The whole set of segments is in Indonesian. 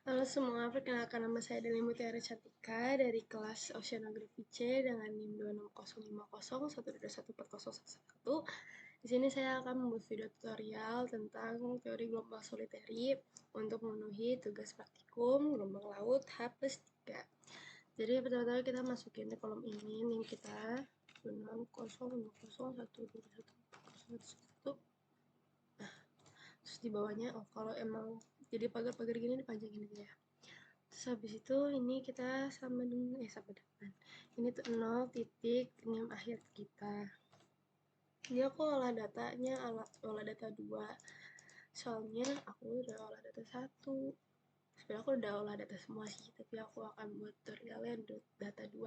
Halo semua, perkenalkan nama saya Deli Mutiara Cantika dari kelas Oceanografi C dengan NIM 2605012140111. Di sini saya akan membuat video tutorial tentang teori gelombang soliteri untuk memenuhi tugas praktikum gelombang laut H+3. Jadi pertama-tama kita masukin di kolom ini NIM kita 2605012140111. Terus di bawahnya, kalau emang jadi pagar-pagar gini dipanjangin aja ya. Terus habis itu ini kita sama dengan ini tuh 0 titik 6 akhir kita. Ini aku olah datanya olah data 2. Soalnya aku udah olah data 1. Sebenarnya aku udah olah data semua sih, tapi aku akan buat tutorialnya data 2.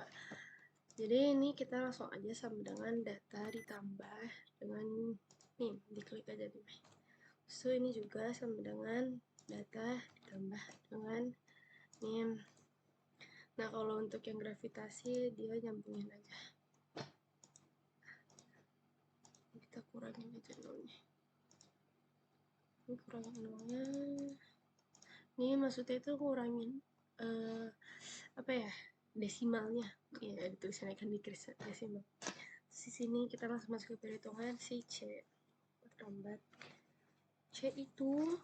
Jadi ini kita langsung aja sama dengan data ditambah dengan nih, diklik aja nih. So ini juga sama dengan data ditambah dengan NIM. Nah, kalau untuk yang gravitasi, dia nyambungin aja. Kita kurangin aja nolnya. Ini kurangin nolnya. Ini maksudnya itu kurangin apa ya, desimalnya. Ya, ditulisannya kan di desimal. Di sini kita langsung masuk ke perhitungan si C. Pertambat. C itu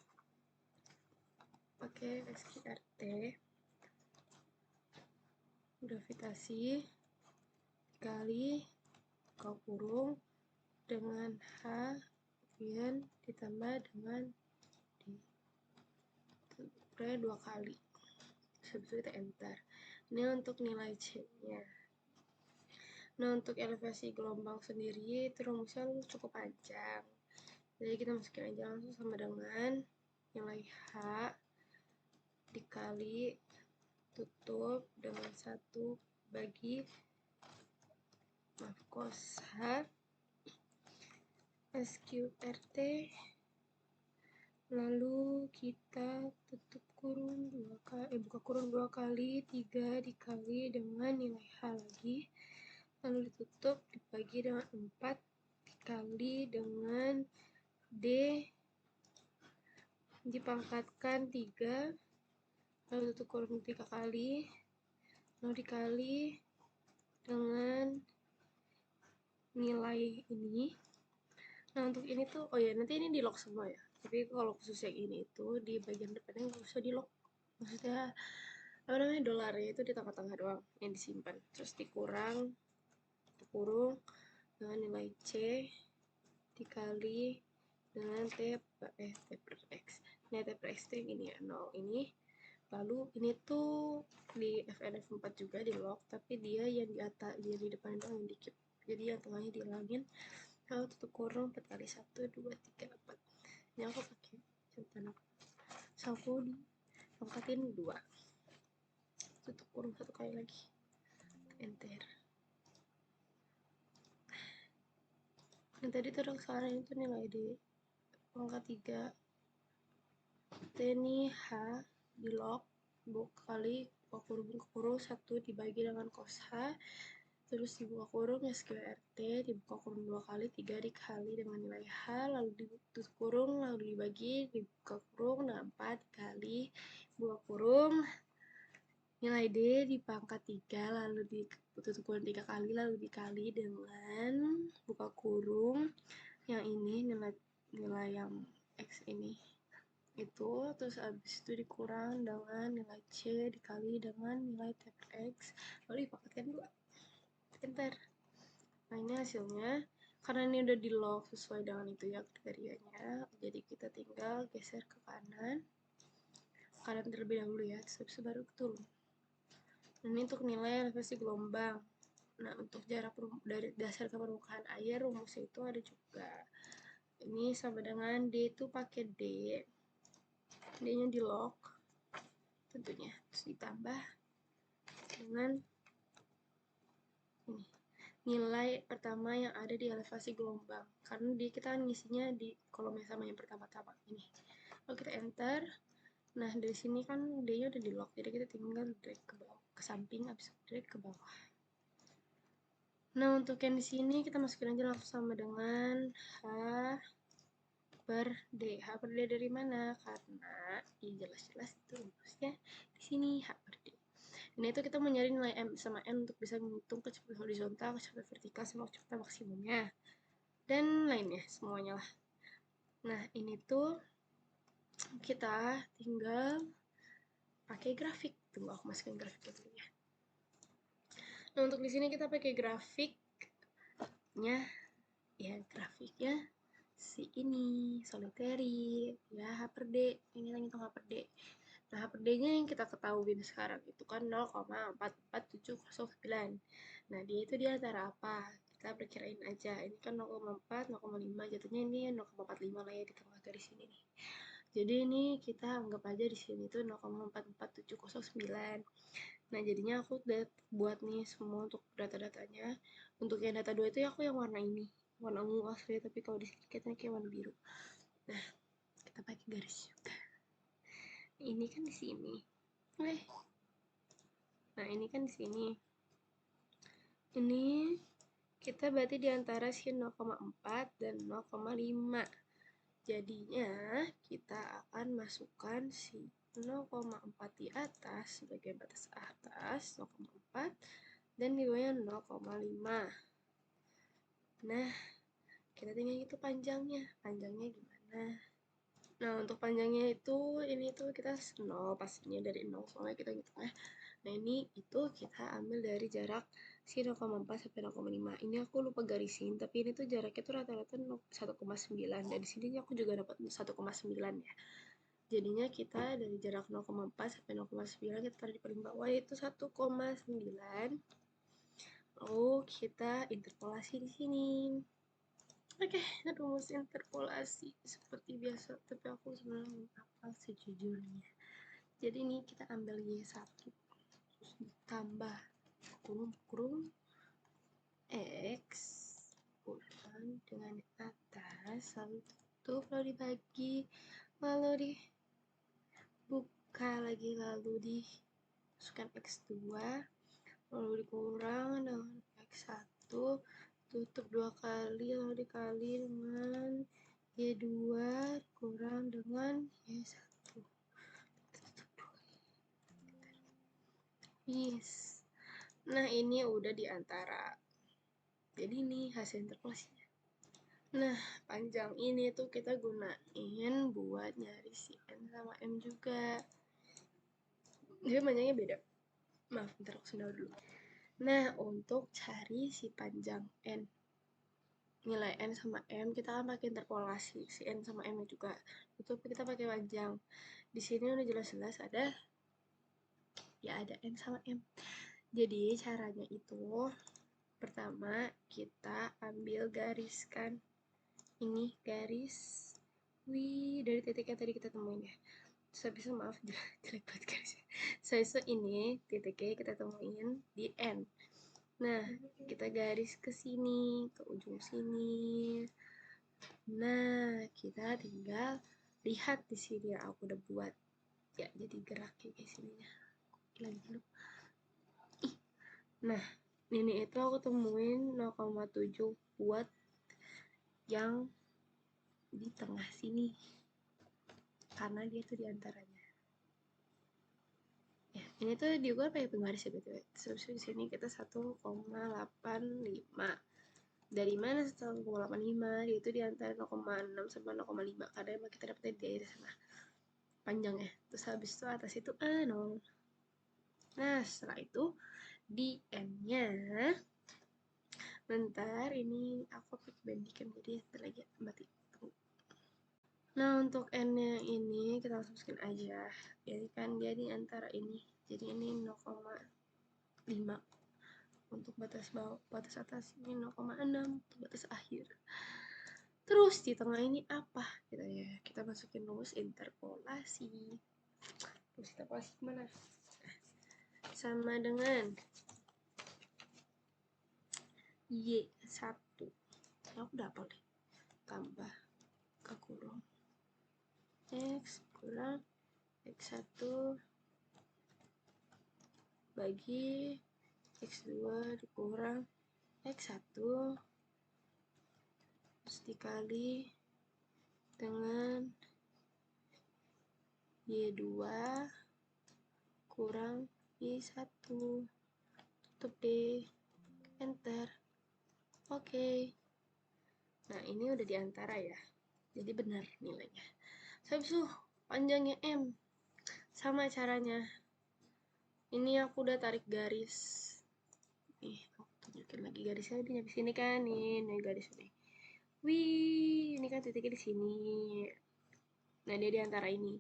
pakai SQRT. Gravitasi dikali kau kurung dengan H kemudian ditambah dengan D. Itu 2 kali. Habis itu kita enter. Ini untuk nilai C-nya. Nah, untuk elevasi gelombang sendiri itu rumusnya cukup panjang. Jadi kita masukin aja langsung sama dengan nilai H dikali tutup dengan 1 bagi cos H SQRT, lalu kita tutup kurung buka kurung 2 kali 3 dikali dengan nilai H lagi, lalu ditutup dibagi dengan 4 dikali dengan D dipangkatkan 3, lalu tutup kurung 3 kali, lalu dikali dengan nilai ini. Nah, untuk ini tuh, oh ya, nanti ini di lock semua ya. Tapi kalau khusus yang ini itu di bagian depannya nggak usah di lock. Maksudnya apa namanya, dolarnya itu di tengah-tengah doang yang disimpan. Terus dikurang dengan nilai C dikali dengan T per X. Nah, T per X itu yang ini ya, 0 ini. Lalu ini tuh di FNF 4 juga di lock, tapi dia yang di atas, dia di depan doang yang dikit. Jadi yang tengahnya dihilangin. Lalu tutup kurung 4 kali 1 2 3 4. Ini aku pakai centang sapu di pangkatin 2, tutup kurung 1 kali lagi, enter. Nah, tadi tuh sekarang itu nilai di pangkat 3 T ini H di log kali kurung 1 dibagi dengan cos H, terus dibuka kurung SQRT dibuka kurung 2 kali 3 dikali dengan nilai H, lalu ditutup kurung, lalu dibagi, dibuka kurung, nah 4 dikali buka kurung nilai D di pangkat 3, lalu ditutup kurung 3 kali, lalu dikali dengan buka kurung yang ini, nilai yang X ini itu, terus habis itu dikurang dengan nilai C dikali dengan nilai T per X, lalu dipangkatkan 2, enter. Nah, ini hasilnya. Karena ini udah di lock sesuai dengan itu ya kriterianya, jadi kita tinggal geser ke kanan terlebih dahulu ya, terus baru turun. Ini untuk nilai elevasi gelombang. Nah, untuk jarak dari dasar ke permukaan air, rumusnya itu ada juga. Ini sama dengan D itu pakai D. D-nya di lock tentunya. Terus ditambah dengan ini. Nilai pertama yang ada di elevasi gelombang. Karena kita ngisinya di kolom yang sama yang pertama-tama ini. Lalu kita enter. Nah, dari sini kan D-nya udah di lock, jadi kita tinggal drag ke bawah, ke samping, habis drag ke bawah. Nah, untuk yang di sini kita masukin aja langsung sama dengan H per D. H per D dari mana? Karena jelas-jelas itu rumusnya di sini H per D. Ini itu kita mau nyari nilai M sama N untuk bisa menghitung kecepatan horizontal, kecepatan vertikal, sama kecepatan maksimumnya. Dan lainnya, semuanya lah. Nah, ini tuh kita tinggal pakai grafik. Tunggu aku masukin grafiknya dulu ya. Nah, untuk di sini kita pakai grafiknya, ya grafiknya si ini, solitary, ya H per D. Ini lagi ngitung H per D. Nah, H per D-nya yang kita ketahui sekarang itu kan 0,44709. Nah, dia itu di antara apa? Kita perkirain aja. Ini kan 0,4, 0,5, jatuhnya ini 0,45 lah ya di tengah garis ini nih. Jadi ini kita anggap aja di sini tuh 0,44709. Nah, jadinya aku udah buat nih semua untuk data-datanya. Untuk yang data 2 itu ya aku yang warna ini. Warna ungu asli, tapi kalau di sini katanya kayak warna biru. Nah, kita pakai garis juga. Ini kan di sini. Nah, ini kan di sini. Ini kita berarti di antara si 0,4 dan 0,5. Jadinya kita akan masukkan si 0,4 di atas sebagai batas atas, 0,4, dan di bawahnya 0,5. Nah, kita tinggal itu panjangnya. Panjangnya gimana? Nah, untuk panjangnya itu, ini tuh kita 0, pastinya dari 0, soalnya kita gitu ya. Nah, ini itu kita ambil dari jarak si 0,4 sampai 0,5. Ini aku lupa garisin, tapi ini tuh jaraknya tuh rata-rata 1,9. Dan di sini aku juga dapat 1,9 ya. Jadinya kita dari jarak 0,4 sampai 0,9 kita taruh di paling bawah yaitu 1,9. Lalu kita interpolasi di sini. Oke, rumus interpolasi seperti biasa, tapi aku sebenarnya hafal sejujurnya. Jadi ini kita ambil Y1 terus ditambah kurung X kurang dengan atas, lalu tutup, lalu dibagi, lalu dibuka lagi, lalu dimasukkan X2, lalu dikurang dengan X1, tutup 2 kali, lalu dikali dengan Y2 kurang dengan Y1. Yes. Nah, ini udah di antara. Jadi ini hasil interpolasinya. Nah, panjang ini tuh kita gunain buat nyari si N sama M juga. Jadi panjangnya beda. Maaf, ntar aku sendal dulu. Nah, untuk cari si panjang N, nilai N sama M, kita kan pakai interpolasi si N sama M juga. Itu kita pakai panjang. Di sini udah jelas-jelas ada N sama M. Jadi caranya itu pertama kita ambil gariskan ini garis dari titik yang tadi kita temuin ya. Terus habis itu maaf jelek banget garisnya. So ini titiknya kita temuin di N. Nah, kita garis ke sini, ke ujung sini. Nah, kita tinggal lihat di sini yang aku udah buat. Ya, jadi geraknya kayak sininya. Lagi dulu. Nah, ini itu aku temuin 0,7 buat yang di tengah sini. Karena dia tuh diantaranya. Ya, ini tuh juga pakai penggaris ya betul. Terus di sini kita 1,85. Dari mana 1,85? Dia itu di antara 0,6 sampai 0,5 karena emang kita dapetnya di daerah sana panjangnya. Terus habis itu atas itu A0. Nah, setelah itu di M-nya bentar, ini aku pakai bandicam jadi lagi mati. Nah, untuk N-nya ini kita langsung masukin aja. Jadi kan dia di antara ini. Jadi ini 0,5 untuk batas bawah, batas atas ini 0,6 untuk batas akhir. Terus di tengah ini apa? Kita masukin rumus interpolasi. Rumus interpolasi gimana? Sama dengan Y1. Aku udah hafal deh. Tambah kekurung X kurang X1 bagi X2 dikurang X1 terus dikali dengan Y2 kurang Y1. Tutup deh, enter. Oke. Nah, ini udah diantara ya, jadi benar nilainya. Habis itu panjangnya M, sama caranya. Ini aku udah tarik garis. Nih, aku tunjukin lagi garisnya udah nyampe sini kan, nih garis ini. Wih, ini kan titiknya di sini. Nah, dia diantara ini.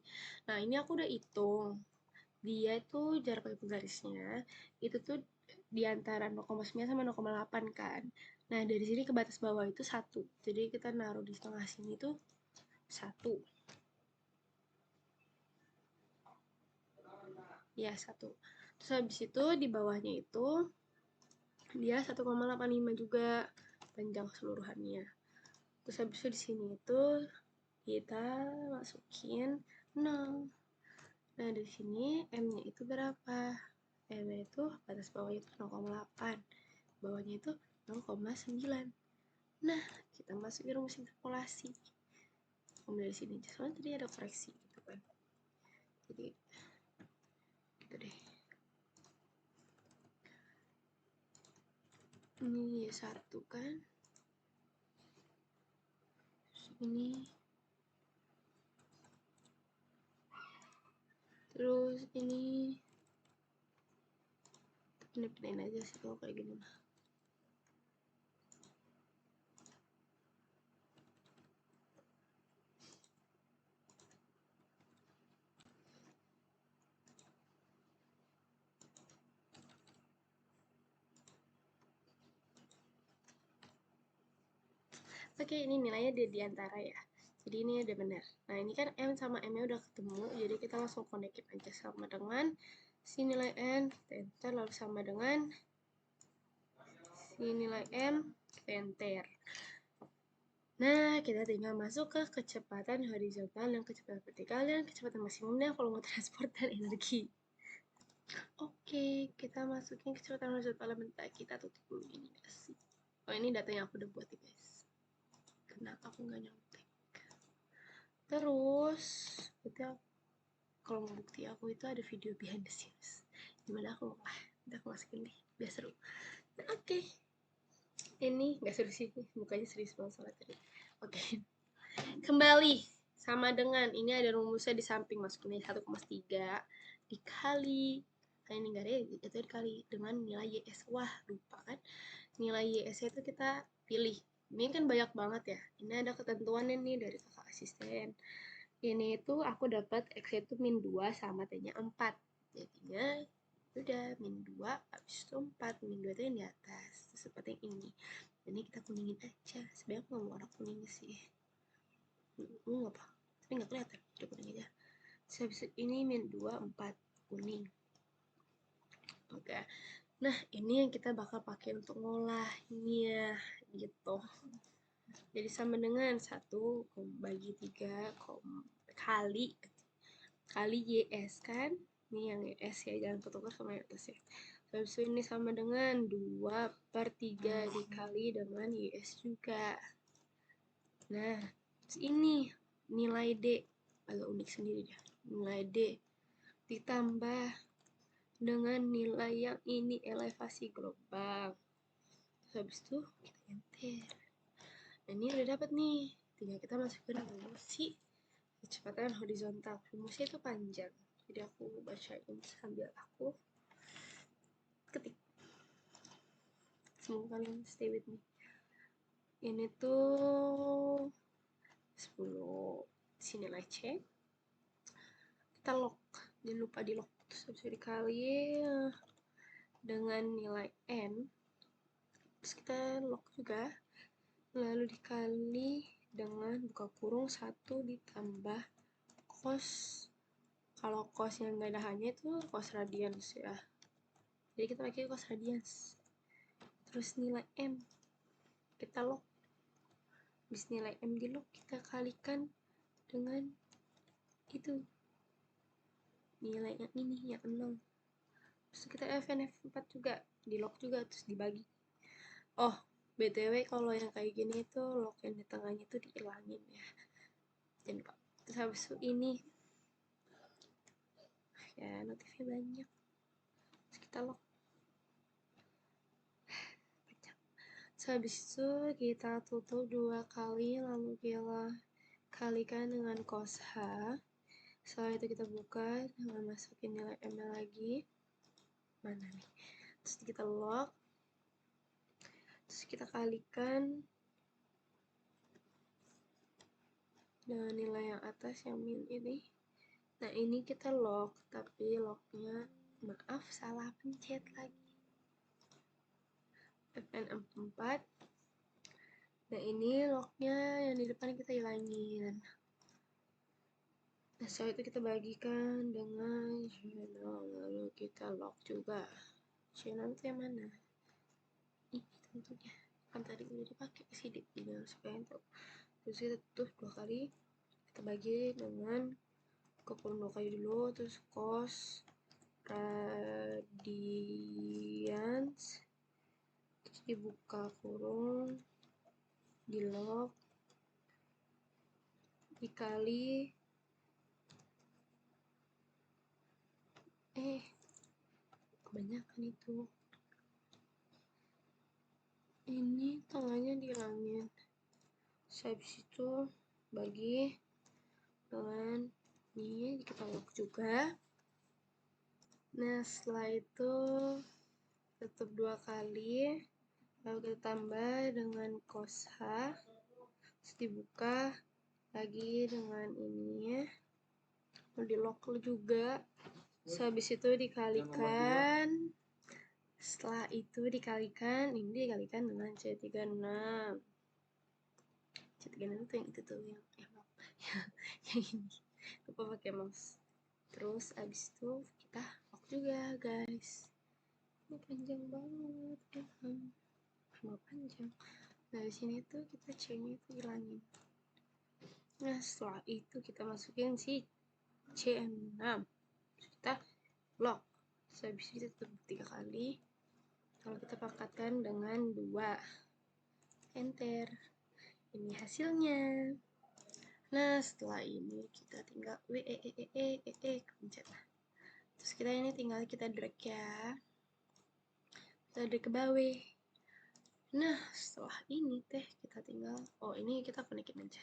Nah, ini aku udah hitung. Dia itu jarak dari penggarisnya itu tuh diantara 0,9 sama 0,8 kan. Nah, dari sini ke batas bawah itu 1. Jadi kita naruh di tengah sini tuh 1. Ya, 1. Terus habis itu di bawahnya itu dia 1,85 juga panjang keseluruhannya. Terus habis itu di sini itu kita masukin 0. Nah, di sini M-nya itu berapa? M-nya itu batas bawahnya itu 0,8. Bawahnya itu 0,9. Nah, kita masukin rumus interpolasi. Ambil dari sini aja, soalnya tadi ada koreksi gitu kan. Jadi, gitu deh. Ini Y1 kan. Terus ini pindahin aja sih kalau kayak gini mah. Oke, ini nilainya di antara ya. Jadi ini udah benar. Nah, ini kan M sama M-nya udah ketemu, jadi kita langsung konekin aja sama dengan si nilai N, enter, lalu sama dengan si nilai M, enter. Nah, kita tinggal masuk ke kecepatan horizontal dan kecepatan vertikal dan kecepatan maksimum dan volume transport dan energi. Oke, kita masukin kecepatan horizontal elemental. Kita tutup dulu ini sih. Oh, ini data yang aku udah buat ya guys. Kenapa aku nggak nyontek? Terus, kita kalau mau bukti aku itu ada video behind the scenes. Gimana aku udah aku masukin deh, biar seru. Nah, oke. Ini nggak seru sih, mukanya serius banget soalnya tadi. Oke. Kembali sama dengan ini ada rumusnya di samping masukin 1,3 dikali, nah ini enggak ada, itu dikali dengan nilai YS. Wah, lupa kan, nilai YS itu kita pilih. Ini kan banyak banget ya, ini ada ketentuannya nih dari kakak asisten. Ini itu aku dapat X itu min 2 sama T-nya 4, jadinya udah min 2 habis itu 4, min 2 itu yang di atas. Terus seperti ini, ini kita kuningin aja. Sebenarnya aku nggak mau warna kuning sih, nggak apa, tapi nggak kelihatan, udah kuning aja. Terus habis ini min 2, 4, kuning. Oke, nah ini yang kita bakal pakai untuk ngolahnya gitu. Jadi sama dengan 1 bagi 3 kali YS kan. Ini yang YS ya, jangan ketukar sama yang atas ya. Terus ini sama dengan 2/3 dikali dengan YS juga. Nah, terus ini nilai D, agak unik sendiri ya. Nilai D ditambah dengan nilai yang ini elevasi global. Terus habis itu kita enter. Nah, ini udah dapat nih. Tinggal kita masukin rumus si kecepatan horizontal. Rumusnya itu panjang, jadi aku bacain sambil aku ketik. Semoga kalian stay with me. Ini tuh 10 si nilai C. Kita lock, jangan lupa di lock. Terus habis itu dikali dengan nilai N. Terus kita lock juga. Lalu dikali dengan buka kurung 1 ditambah cos. Kalau cos yang nggak ada hanya itu cos radians ya. Jadi kita pakai cos radians. Terus nilai M kita lock. Habis nilai M di lock kita kalikan dengan itu. Nilai yang ini yang 0. Terus kita FNF4 juga di lock juga, terus dibagi. Oh, BTW kalau yang kayak gini itu lock yang di tengahnya itu dihilangin ya. jangan lupa. Terus habis itu ini ya notifnya banyak, terus kita lock. Terus habis itu kita tutup 2 kali, lalu kita kalikan dengan cos H. Setelah itu kita buka dengan masukin nilai ML lagi. Mana nih? Terus kita lock. Terus kita kalikan dengan nilai yang atas yang min ini. Nah ini kita lock, tapi locknya maaf salah pencet lagi. FN4. Nah ini locknya yang di depan kita hilangin. Nah setelah itu kita bagikan dengan channel, lalu kita lock juga. Channel itu yang mana? Ini tentunya kan tadi udah dipakai sih di supaya itu. Terus kita tutup 2 kali, kita bagi dengan kurung 2 kali dulu, terus cos radians, terus dibuka kurung, di lock, dikali kebanyakan itu. Ini tengahnya dihilangin. Habis itu bagi dengan ini kita lock juga. Nah setelah itu tutup 2 kali, lalu kita tambah dengan cos H, terus dibuka lagi dengan ini ya, lalu di lock juga. Habis itu dikalikan, setelah itu dikalikan, ini dikalikan dengan C36. C36 itu yang itu tuh yang yang ini, lupa pakai mouse. Terus abis itu kita lock juga guys. Ini panjang banget ya, panjang. Nah di sini tuh kita C-nya itu hilangin. Nah setelah itu kita masukin si C6, kita lock. Habis itu tutup 3 kali, lalu kita pakatkan dengan 2, enter. Ini hasilnya. Nah setelah ini kita tinggal pencet. Terus kita ini tinggal kita drag ya, kita drag ke bawah. Nah setelah ini kita tinggal, ini kita konekin aja,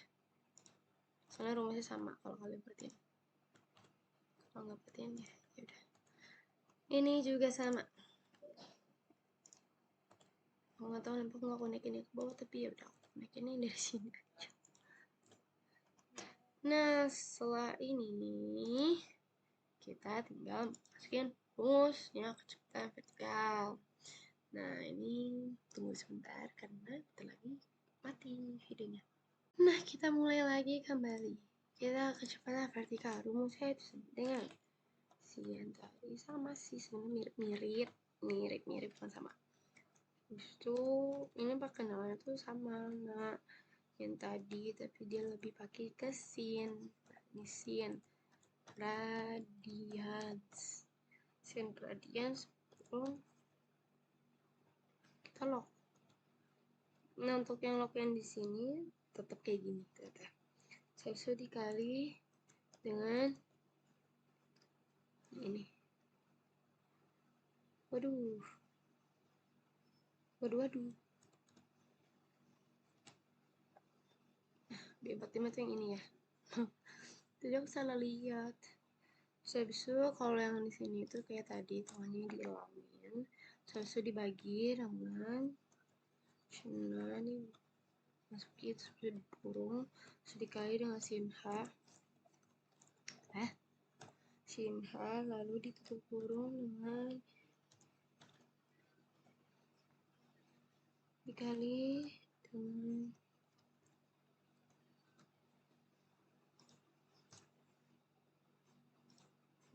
soalnya rumusnya sama kalau kalian perhatiin. Kalau nggak perhatiin ya udah. Ini juga sama. Aku nggak tahu kenapa aku nggak konekin ke bawah, tapi ya udah aku konekin dari sini aja. Nah setelah ini kita tinggal masukin rumusnya kecepatan vertikal. Nah ini tunggu sebentar karena bentar lagi mati videonya. Nah kita mulai lagi kembali. Kita kecepatan vertikal, rumusnya itu dengan si yang tadi sama sih, sebenarnya mirip bukan sama. Itu ini perkenalannya tuh sama nggak yang tadi, tapi dia lebih pakai ke sin. Ini sin radians, kita lock. Nah untuk yang lock yang di sini tetap kayak gini ternyata. Saya dikali dengan ini. Waduh. B45 tuh yang ini ya. Jadi aku salah lihat. Habis itu kalau yang di sini itu kayak tadi tengahnya diilangin, habis itu dibagi dengan ini masukin, terus dikurung, terus dikali dengan sin H, lalu ditutup kurung dengan dikali dengan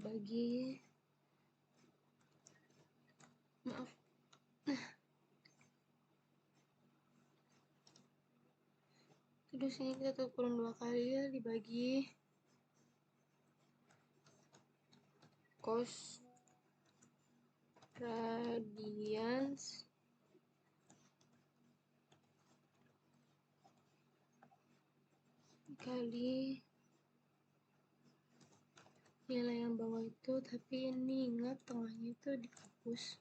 bagi, maaf, terus ini kita tutup kurung 2 kali ya, dibagi cos radians dikali nilai yang bawah itu, tapi ini ingat tengahnya itu dihapus,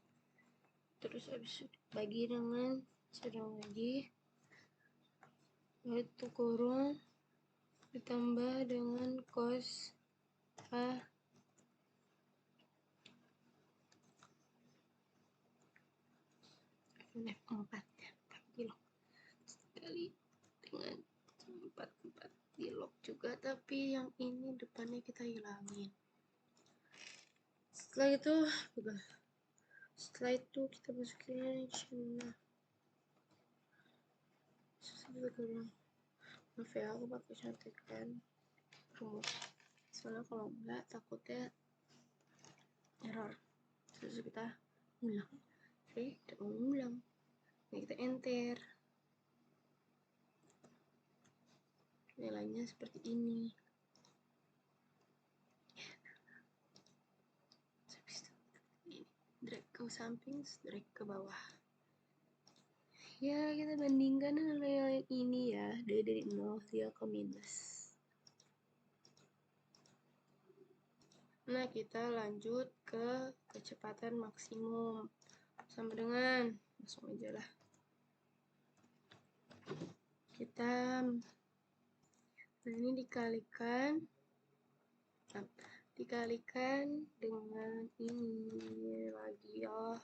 terus habis bagi dengan sedang lagi, itu kurung ditambah dengan cos A F4 dilog kali dengan 4 dilog juga, tapi yang ini depannya kita hilangin. Setelah itu kita masukin channel. Maaf ya, aku pakai contekan rumus, soalnya kalau enggak takutnya error. Terus kita ulang, kita ulang, nah kita enter, nilainya seperti ini. Drag ke samping, drag ke bawah. Ya, kita bandingkan nilai yang ini ya, dari 0 dia ke minus. Nah, kita lanjut ke kecepatan maksimum. Sama dengan, langsung aja lah. Nah ini dikalikan dengan ini lagi ya.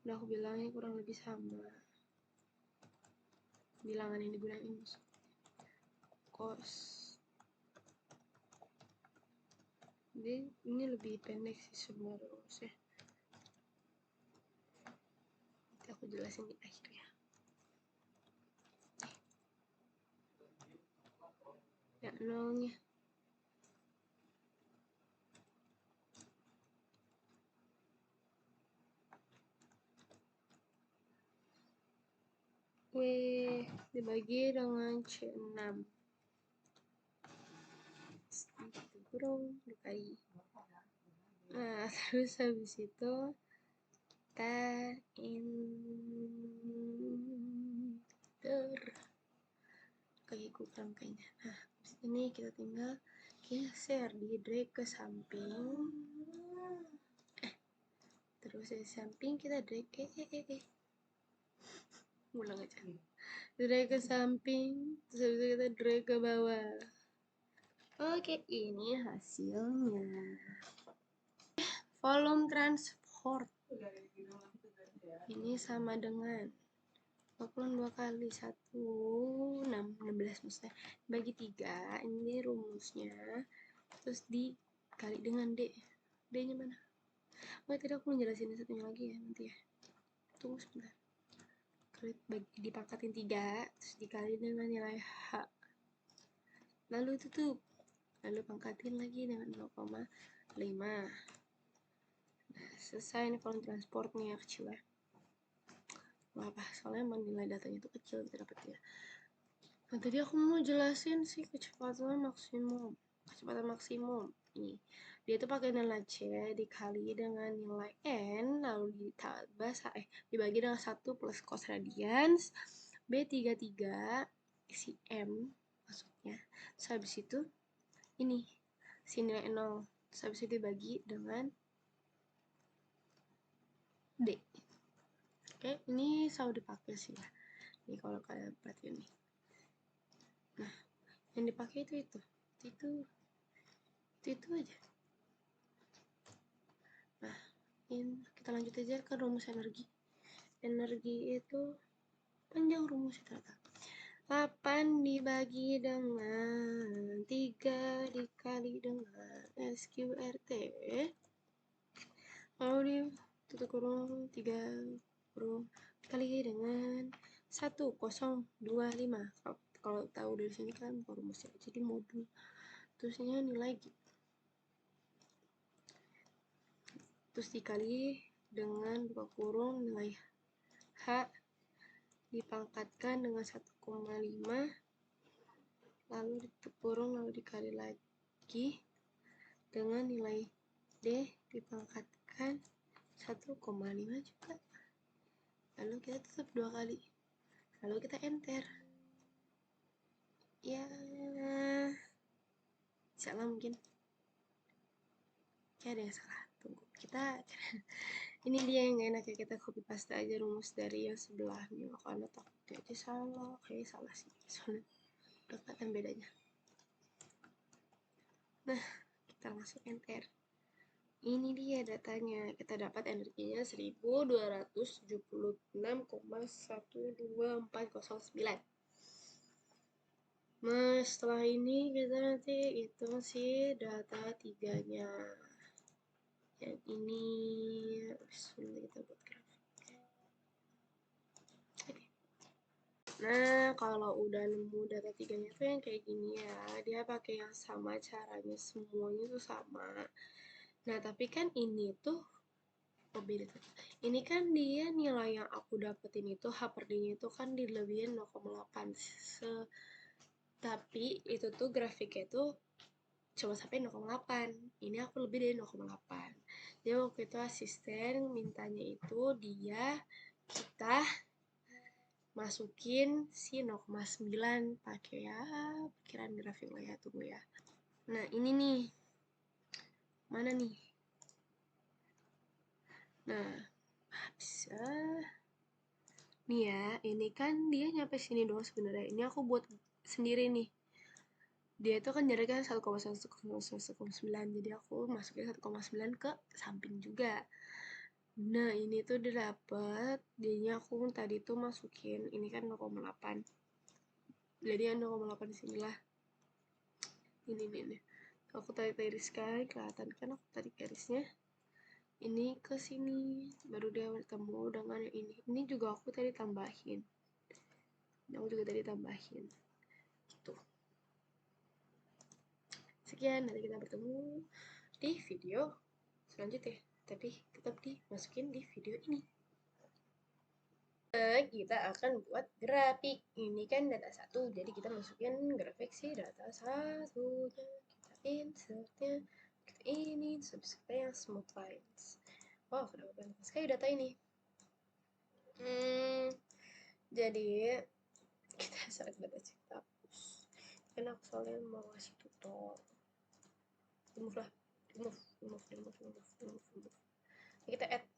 Udah aku bilangnya kurang lebih sama. Bilangan yang digunain cos. Jadi ini lebih pendek sih sebenarnya rumusnya. Nanti aku jelasin di akhir ya. Ya nolnya. W dibagi dengan C6. Kurung dikali. Nah, terus habis itu kita enter. Kayak kurang kayaknya. Nah, habis ini kita tinggal geser, di drag ke samping. Terus dari samping kita drag ulang aja. Drag ke samping, terus habis itu kita drag ke bawah. Oke, ini hasilnya. Volume transport ini sama dengan 22 kali 16 maksudnya bagi 3, ini rumusnya, terus dikali dengan D nya mana? Oh tidak, aku mau jelasin satunya lagi ya nanti ya, tunggu sebentar. Dipangkatin 3 terus dikali dengan nilai H, lalu tutup, lalu pangkatin lagi dengan 0,5. Nah, selesai nih volume transportnya kecil ya. Apa? Soalnya emang nilai datanya itu kecil kita dapat ya. Nah tadi aku mau jelasin sih kecepatan maksimum. Nih, dia itu pakai nilai C dikali dengan nilai N, lalu dibagi dengan 1 plus cos radians B33 si M maksudnya. Terus habis itu ini si nilai 0, terus habis itu dibagi dengan D. Oke, ini selalu dipakai sih ya. Ini kalau kalian perhatiin nih. Nah, yang dipakai itu aja. Nah, kita lanjut aja ke rumus energi. Energi itu panjang rumusnya ternyata. 8 dibagi dengan 3 dikali dengan SQRT, lalu ditutup kurung 3 kurung dikali dengan 1025. Kalau tahu dari sini kan rumusnya jadi modul, terusnya nilai gitu. Terus dikali dengan buka kurung nilai H dipangkatkan dengan 1,5, lalu ditutup kurung, lalu dikali lagi dengan nilai D dipangkatkan 1,5 juga, lalu kita tutup 2 kali, lalu kita enter. Ya, salah mungkin. kayak ada yang salah. Tunggu, kita ini dia yang gak enak ya, kita copy paste aja rumus dari yang sebelahnya karena takutnya aja salah. Kayaknya salah sih, soalnya udah kelihatan bedanya. Nah, kita langsung enter. Ini dia datanya. Kita dapat energinya 1276,12409. Nah, setelah ini kita nanti hitung si data tiganya. Yang ini, kita buat grafik. Oke. Nah, kalau udah nemu data tiganya tuh yang kayak gini ya, dia pakai yang sama caranya, semuanya tuh sama. Nah, tapi kan ini tuh beda tuh. Ini kan dia nilai yang aku dapetin itu H per D-nya itu kan dilebihin 0,8. Tapi itu tuh grafiknya tuh cuma sampai 0,8. Ini aku lebih dari 0,8. Jadi waktu itu asisten mintanya itu kita masukin si 0,9 pakai ya pikiran grafik lah ya, tunggu ya. Nah, ini nih. Mana nih? Nah, bisa. Nih ya, ini kan dia nyampe sini doang sebenarnya. Ini aku buat sendiri nih. Dia itu kan jaraknya 1,1,9, jadi aku masukin 1,9 ke samping juga. Nah, ini tuh udah dapet. Jadinya aku tadi tuh masukin, ini kan 0,8. Jadi yang 0,8 sinilah. Ini. Aku tarik gariskan, kelihatan kan aku tarik garisnya. Ini ke sini, baru dia bertemu dengan yang ini. Ini juga aku tadi tambahin. Gitu. Sekian, nanti kita bertemu di video selanjutnya. Tapi tetap dimasukin di video ini. Kita akan buat grafik. Ini kan data 1, jadi kita masukin grafik si data 1-nya. Kita insertnya. Kita ini, terus kita yang smooth lines. Wow, udah banyak sekali data ini. Jadi kita saat data kita hapus. Karena aku soalnya mau ngasih tutor. Remove. Kita add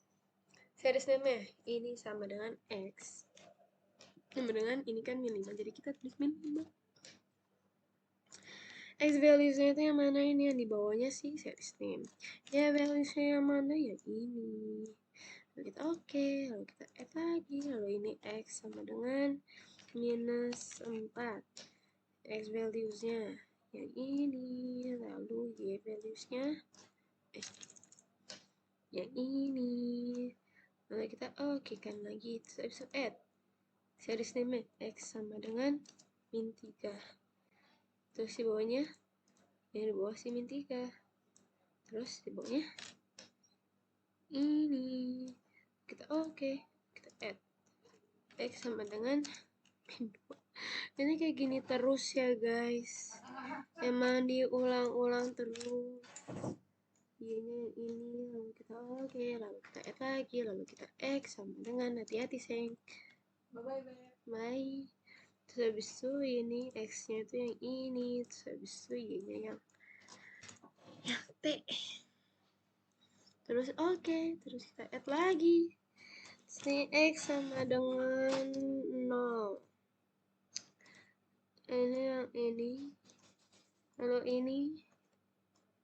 series name-nya. Ini sama dengan X. Sama dengan ini kan min 5, jadi kita tulis min 5. X values-nya itu yang mana ini? Yang di bawahnya sih series name. Ya, values-nya yang mana? Ya ini. Lalu kita oke, lalu kita add lagi. Lalu ini X sama dengan minus 4. X values-nya yang ini. Lalu Y values-nya yang ini. Lalu kita oke kan lagi. Terus bisa add series name X sama dengan min 3. Terus di bawahnya yang di bawah si min 3. Terus di bawahnya ini. Kita oke, kita add X sama dengan min 2. Ini kayak gini terus ya guys. Emang diulang-ulang terus. Y-nya ini, lalu kita oke, lalu kita add lagi, lalu kita X sama dengan, hati-hati sayang. Bye. Terus habis itu ini X-nya itu yang ini, terus habis itu Y-nya yang T. Terus oke, terus kita add lagi. Si X sama dengan 0. Ini yang ini. Lalu ini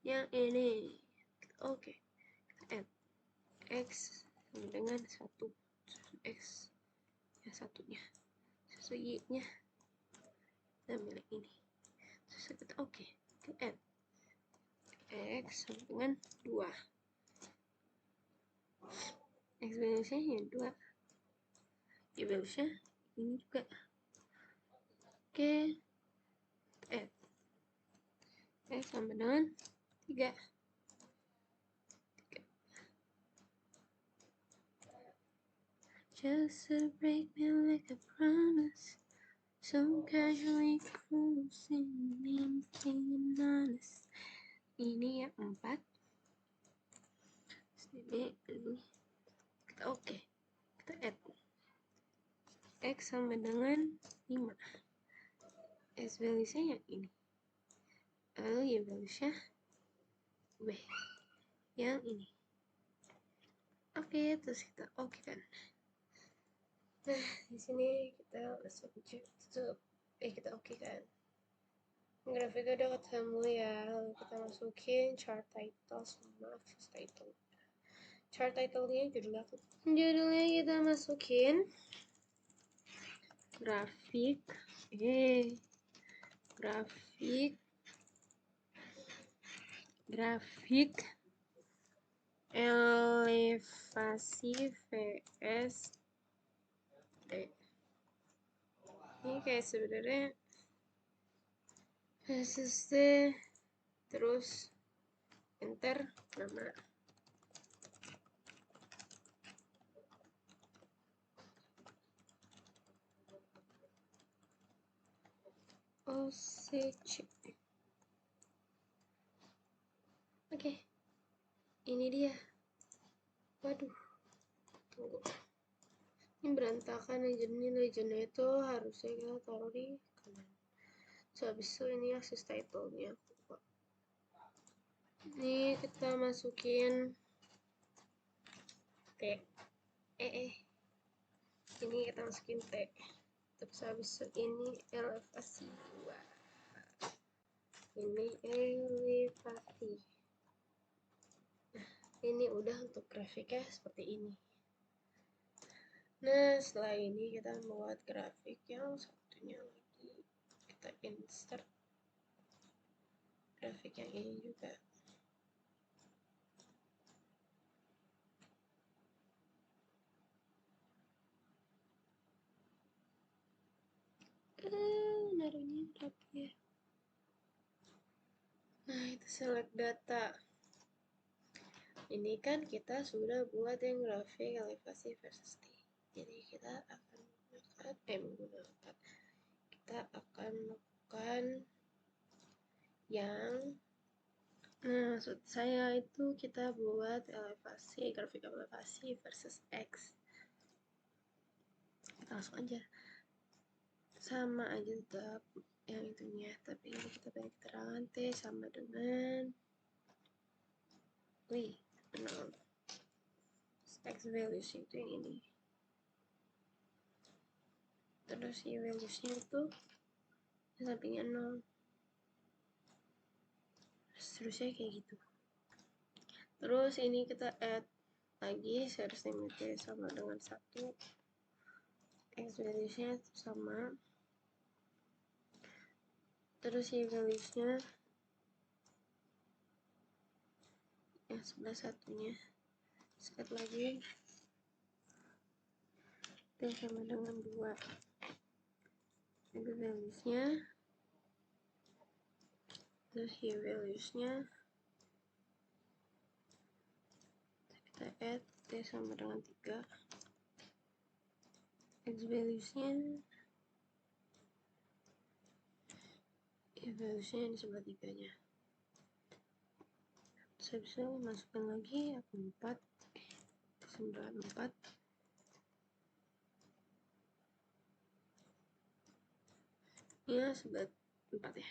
yang ini. Oke. Kita add X sama dengan 1. X yang satunya. Terus Y-nya. Kita ambil ini. Terus kita oke. Kita add X sama dengan 2. X values-nya yang 2. Y values-nya ini juga. Oke. Add X sama dengan 3. Just to break me like a promise. So casually cruising, being honest. Ini yang 4. Ini. Kita oke. Kita add X sama dengan 5. X values-nya yang ini. Lalu Y values-nya W. yang ini. Oke, terus kita oke kan. Nah, di sini kita masuk kita oke kan. Grafiknya udah ketemu ya, lalu kita masukin chart title sama first title. Chart title-nya judulnya kita masukin grafik elevasi vs ini kayak sebenarnya versus terus enter nama. OCC. Oke. Ini dia. Waduh. Tunggu. Ini berantakan legendnya itu harusnya kita taruh di kanan. So, habis itu ini akses title-nya. Ini kita masukin T. Ini kita masukin T. Terus habis itu ini elevasi 2. Ini elevasi. Nah, ini udah untuk grafiknya seperti ini. Nah, setelah ini kita membuat grafik yang satunya lagi. Kita insert grafik yang ini juga. Naruhnya berapa ya? Nah, itu select data. Ini kan kita sudah buat yang grafik elevasi versus T. Jadi kita akan menggunakan yang maksud saya itu kita buat grafik elevasi versus X. Kita langsung aja sama aja tetap yang itunya, tapi ini kita beri keterangan T sama dengan 0. X values itu yang ini, terus Y values-nya itu sampingnya 0, seterusnya kayak gitu. Terus ini kita add lagi series limit sama dengan 1, X values-nya sama, terus Y values-nya yang sebelah satunya set lagi T sama dengan 2, X values-nya, terus Y values-nya kita add T sama dengan 3, X values-nya Y values-nya di sebelah 3-nya. Saya bisa masukkan lagi 4 9 4 ya, sebelah 4 ya.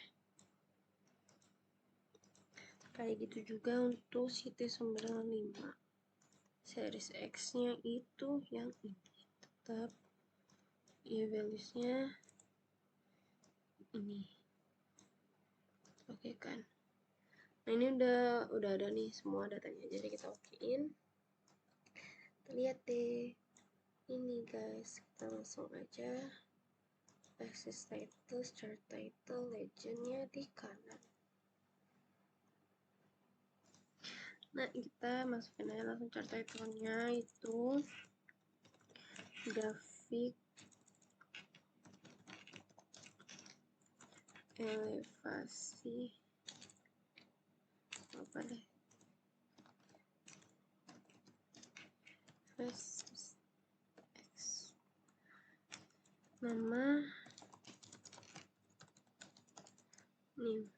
Kayak gitu juga untuk si T sama dengan 5. Series X nya itu yang ini tetap Y values-nya ini. Oke kan. Nah, ini udah ada nih semua datanya, jadi kita okein. Kita lihat deh. Ini guys, kita langsung aja access title, chart title, legendnya di kanan. Nah, kita masukin aja langsung chart title-nya itu grafik elevasi apa deh versus X, nama new.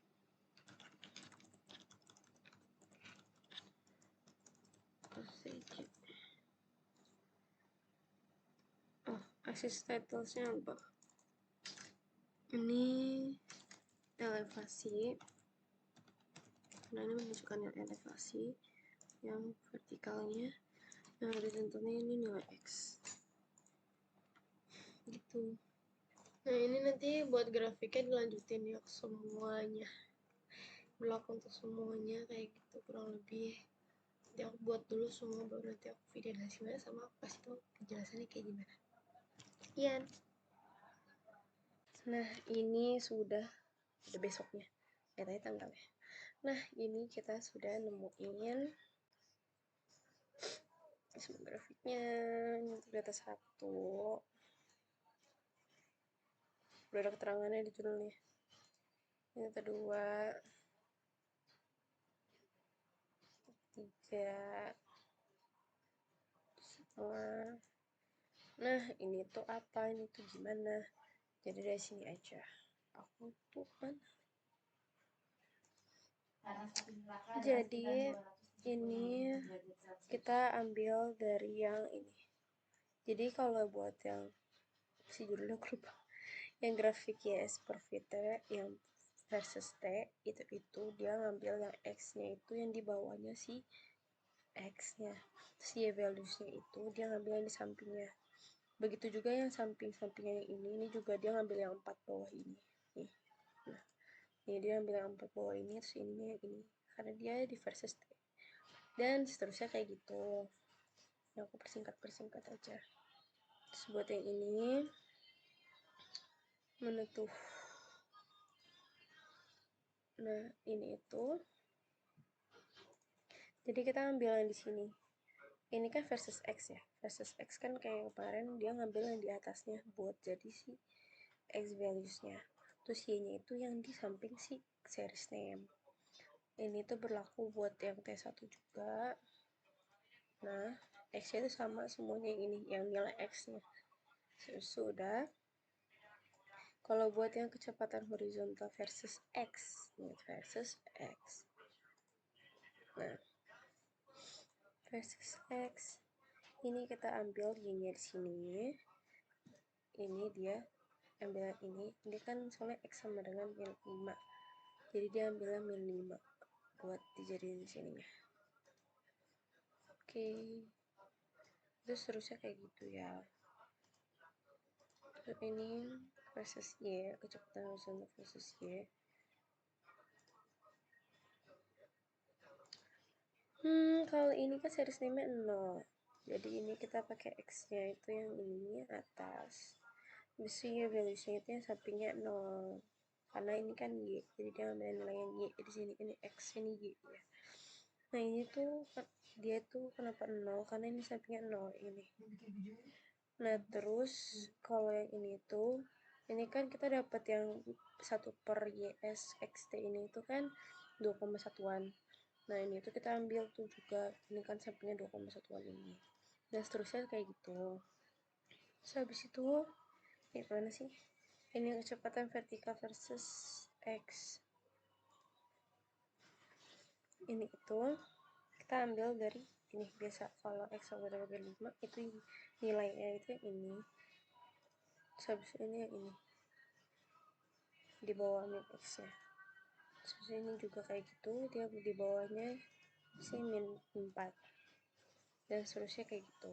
Oh, access titlesnya apa? Ini elevasi, karena ini menunjukkan elevasi. yang vertikalnya, yang horizontalnya ini nilai X gitu. Nah ini nanti buat grafiknya dilanjutin ya semuanya, berlaku untuk semuanya kayak gitu kurang lebih. Nanti aku buat dulu semua, baru nanti aku video hasilnya sama aku kasih tau penjelasannya kayak gimana. Sekian. Nah ini sudah besoknya, tadi tanggalnya. Nah ini kita sudah nemuin semua grafiknya. Ini untuk data 1 udah ada keterangannya di judulnya. Ini data 2, 3 semua. Nah ini tuh apa, ini tuh gimana, jadi dari sini aja aku tuh kan. Jadi ini kita ambil dari yang ini. Jadi kalau buat yang si judulnya grup yang grafik YS per VT yang versus T itu dia ngambil yang X-nya itu yang di bawahnya si X-nya, si Y values-nya itu dia ngambil yang di sampingnya. Begitu juga yang samping-sampingnya yang ini juga dia ngambil yang 4 bawah ini nih. Nah ini dia ngambil yang 4 bawah ini, terus ini yang ini karena dia di versus T, dan seterusnya kayak gitu. Nah aku persingkat aja. Terus buat yang ini mana tuh, nah ini itu jadi kita ambil yang di sini. Ini kan versus X ya, versus X kan kayak kemarin dia ngambil yang di atasnya buat jadi si X values-nya, terus Y-nya itu yang di samping si series name. Ini tuh berlaku buat yang T1 juga. Nah X-nya itu sama semuanya yang ini, yang nilai X-nya. Sudah. Kalau buat yang kecepatan horizontal versus X, versus X. Nah versus X ini kita ambil Y-nya di sini. Ini dia ambil ini kan soalnya X sama dengan min 5, jadi dia ambilnya min 5 buat dijadiin di sininya. Oke, terus seterusnya kayak gitu ya. Terus ini versus Y, kecepatan horizontal versus Y. Kalau ini kan series name-nya 0, jadi ini kita pakai X-nya itu yang ini atas, terus Y values-nya itu yang sampingnya 0 karena ini kan Y, jadi dia ambil nilai yang Y di sini, ini X ini Y ya. Nah ini tuh dia tuh kenapa 0 karena ini sampingnya 0 ini. Nah terus kalau yang ini tuh ini kan kita dapat yang 1/YS XT ini itu kan 2,1an. Nah ini tuh kita ambil tuh juga, ini kan sampingnya 2,1an ini, dan seterusnya kayak gitu. Terus habis itu gimana sih, ini kecepatan vertikal versus X, ini itu kita ambil dari ini. Biasa kalau X sama dengan 5 itu nilainya itu yang ini, terus habis ini yang ini di bawah min X nya, terus ini juga kayak gitu, dia di bawahnya si min 4, dan seterusnya kayak gitu.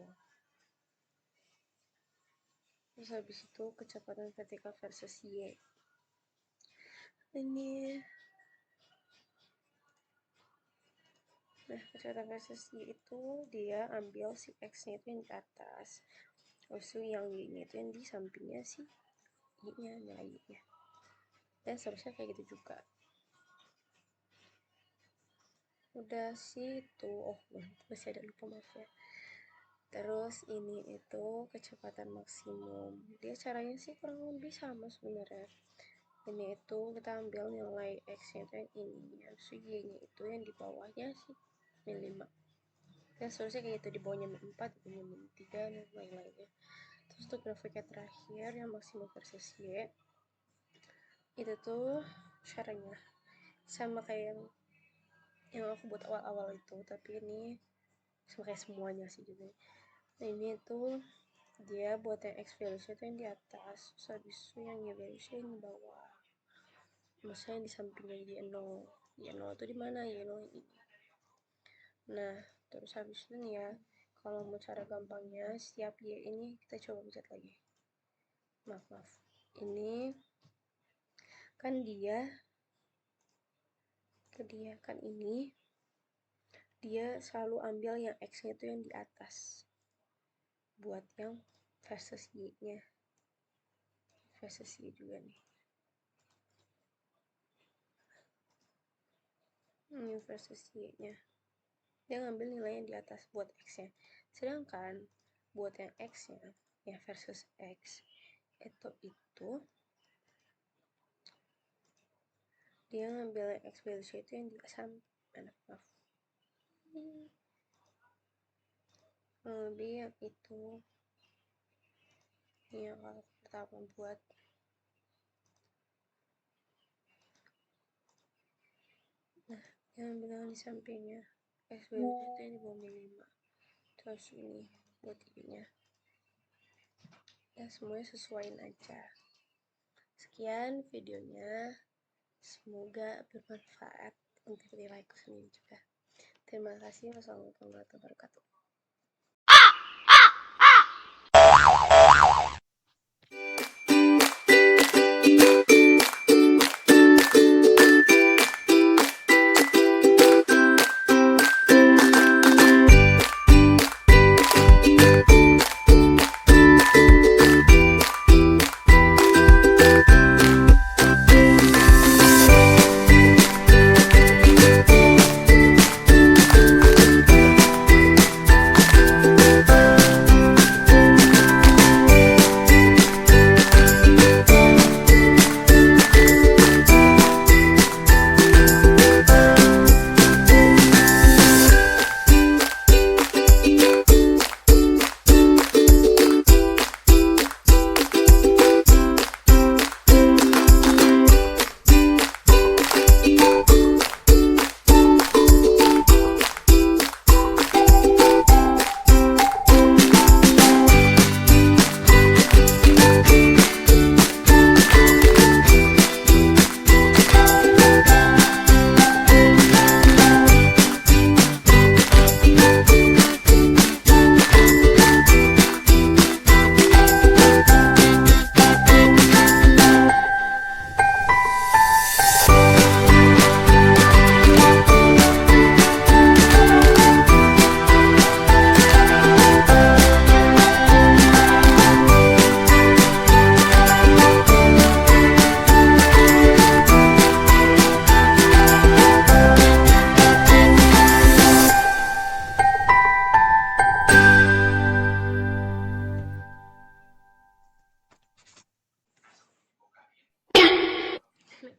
Terus habis itu kecepatan vertikal versus Y ini. Nah kecepatan versus Y itu dia ambil si X nya itu yang di atas, terus yang Y nya itu yang di sampingnya si Y nya, nilai Y nya, dan seterusnya kayak gitu juga. Udah sih itu, oh masih ada lupa, maaf ya. Terus ini itu kecepatan maksimum, dia caranya sih kurang lebih sama sebenarnya. Ini itu kita ambil nilai X nya itu yang ini, terus Y nya itu yang di bawahnya sih min 5, dan seterusnya kayak gitu, di bawahnya min 4, di bawahnya min 3, dan lain-lainnya. Terus untuk grafiknya terakhir yang maksimum versus Y itu tuh caranya sama kayak yang aku buat awal-awal itu, tapi ini kayak semuanya sih gitu. Nah ini tuh dia buat yang X values itu yang di atas, terus habis itu yang Y values yang di bawah, maksudnya yang di sampingnya Y0. Y0 itu di mana? Y0 ini. Nah Terus habis itu nih ya, kalau mau cara gampangnya, setiap Y ini kita coba pencet lagi. Maaf. Ini kan dia dia selalu ambil yang X-nya itu yang di atas buat yang versus Y-nya. Versus Y juga nih. Ini versus Y-nya. Dia ngambil nilai yang di atas buat X-nya. Sedangkan buat yang X-nya, yang versus X, itu dia ngambil yang X value itu yang di samping. Lebih yang itu. Ini yang kalau pertama buat yang bilang di sampingnya X value itu yang di bawah 5. Terus ini buat Y-nya. Ya semuanya sesuaiin aja. Sekian videonya. Semoga bermanfaat untuk nilaiku sendiri juga. Terima kasih. Wassalamualaikum warahmatullahi wabarakatuh.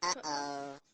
Uh-oh.